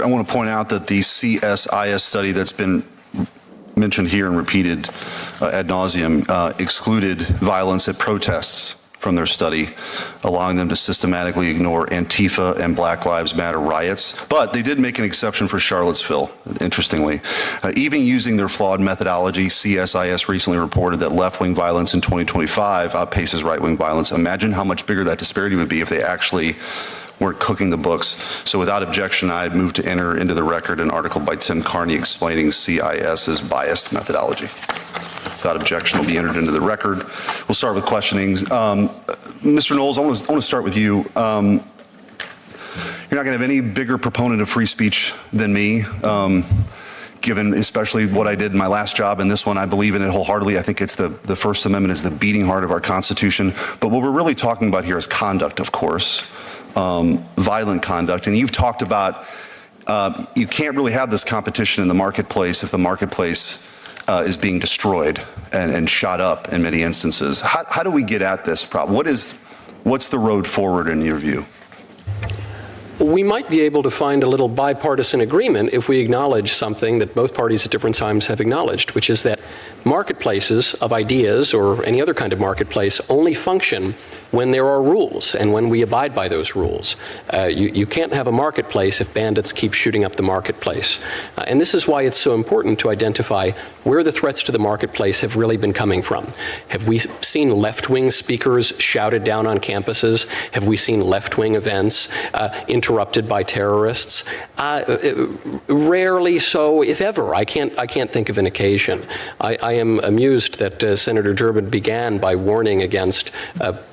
I want to point out that the CSIS study that's been mentioned here and repeated ad nauseum excluded violence at protests from their study, allowing them to systematically ignore Antifa and Black Lives Matter riots. But they did make an exception for Charlottesville, interestingly. Even using their flawed methodology, CSIS recently reported that left-wing violence in 2025 outpaces right-wing violence. Imagine how much bigger that disparity would be if they actually weren't cooking the books. So without objection, I move to enter into the record an article by Tim Carney explaining CIS's biased methodology. Without objection, will be entered into the record. We'll start with questionings. Mr. Knowles, I want to start with you. You're not going to have any bigger proponent of free speech than me, given especially what I did in my last job and this one. I believe in it wholeheartedly. I think it's the First Amendment is the beating heart of our Constitution. But what we're really talking about here is conduct, of course, violent conduct. And you've talked about you can't really have this competition in the marketplace if the marketplace is being destroyed and shot up in many instances. How do we get at this problem? What's the road forward in your view? We might be able to find a little bipartisan agreement if we acknowledge something that both parties at different times have acknowledged, which is that marketplaces of ideas or any other kind of marketplace only function when there are rules and when we abide by those rules. You can't have a marketplace if bandits keep shooting up the marketplace. And this is why it's so important to identify where the threats to the marketplace have really been coming from. Have we seen left-wing speakers shouted down on campuses? Have we seen left-wing events interrupted by terrorists? Rarely so, if ever. I can't think of an occasion. I am amused that Senator Durbin began by warning against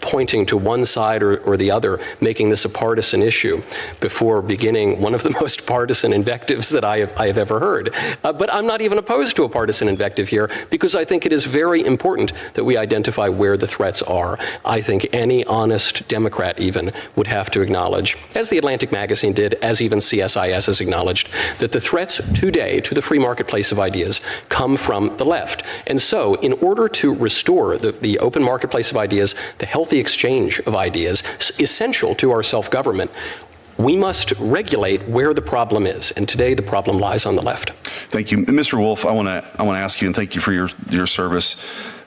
pointing to one side or the other, making this a partisan issue before beginning one of the most partisan invectives that I have ever heard. But I'm not even opposed to a partisan invective here because I think it is very important that we identify where the threats are. I think any honest Democrat even would have to acknowledge, as the Atlantic magazine did, as even CSIS has acknowledged, that the threats today to the free marketplace of ideas come from the left. And so in order to restore the open marketplace of ideas, the healthy exchange of ideas, essential to our self-government, we must regulate where the problem is. And today the problem lies on the left. Thank you. Mr. Wolf, I want to ask you, and thank you for your service.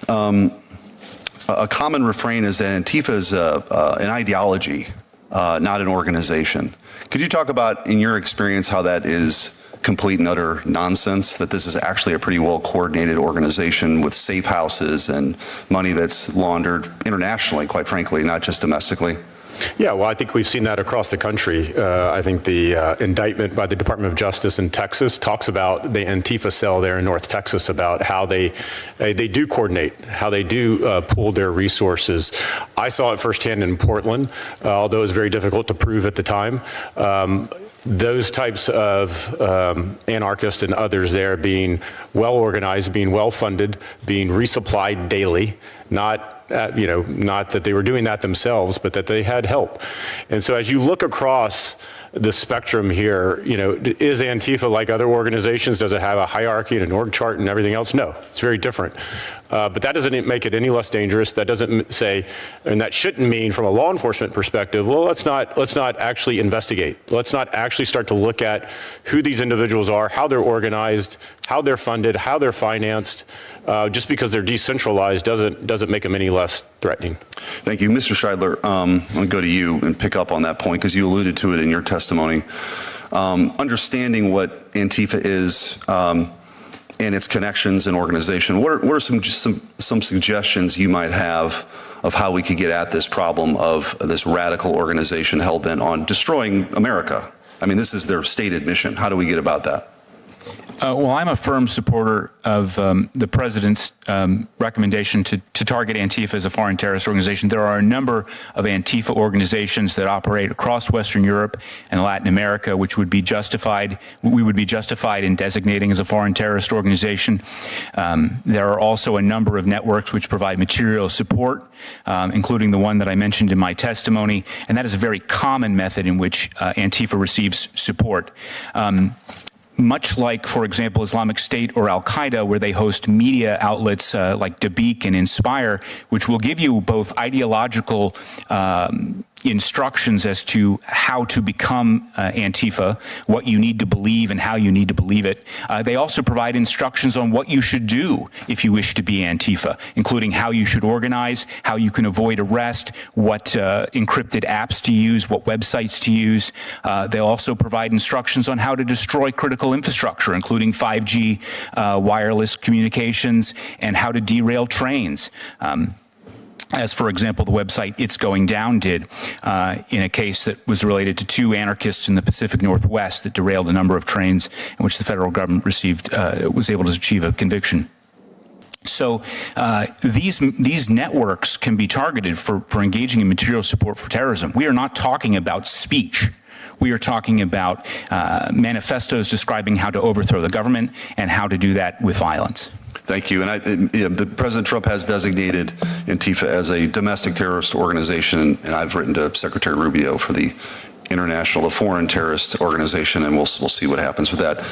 A common refrain is that Antifa is an ideology, not an organization. Could you talk about, in your experience, how that is complete and utter nonsense, that this is actually a pretty well-coordinated organization with safe houses and money that's laundered internationally, quite frankly, not just domestically? Yeah, well, I think we've seen that across the country. I think the indictment by the Department of Justice in Texas talks about the Antifa cell there in North Texas, about how they do coordinate, how they do pool their resources. I saw it firsthand in Portland, although it was very difficult to prove at the time. Those types of anarchists and others there being well organized, being well funded, being resupplied daily, not that they were doing that themselves, but that they had help. And so as you look across the spectrum here, is Antifa like other organizations? Does it have a hierarchy and an org chart and everything else? No, it's very different. But that doesn't make it any less dangerous. That doesn't say, and that shouldn't mean from a law enforcement perspective, well, let's not actually investigate. Let's not actually start to look at who these individuals are, how they're organized, how they're funded, how they're financed. Just because they're decentralized doesn't make them any less threatening. Thank you. Mr. Scheidler, I'm going to go to you and pick up on that point because you alluded to it in your testimony. Understanding what Antifa is and its connections and organization, what are some suggestions you might have of how we could get at this problem of this radical organization hell-bent on destroying America? I mean, this is their stated mission. How do we get about that? Well, I'm a firm supporter of the president's recommendation to target Antifa as a foreign terrorist organization. There are a number of Antifa organizations that operate across Western Europe and Latin America, which would be justified, we would be justified in designating as a foreign terrorist organization. There are also a number of networks which provide material support, including the one that I mentioned in my testimony, and that is a very common method in which Antifa receives support. Much like, for example, Islamic State or Al-Qaeda, where they host media outlets like Dabiq and Inspire, which will give you both ideological instructions as to how to become Antifa, what you need to believe and how you need to believe it. They also provide instructions on what you should do if you wish to be Antifa, including how you should organize, how you can avoid arrest, what encrypted apps to use, what websites to use. They also provide instructions on how to destroy critical infrastructure, including 5G wireless communications, and how to derail trains. As, for example, the website It's Going Down did in a case that was related to 2 anarchists in the Pacific Northwest that derailed a number of trains in which the federal government was able to achieve a conviction. So these networks can be targeted for engaging in material support for terrorism. We are not talking about speech. We are talking about manifestos describing how to overthrow the government and how to do that with violence. Thank you. And President Trump has designated Antifa as a domestic terrorist organization, and I've written to Secretary Rubio for the foreign terrorist organization, and we'll see what happens with that.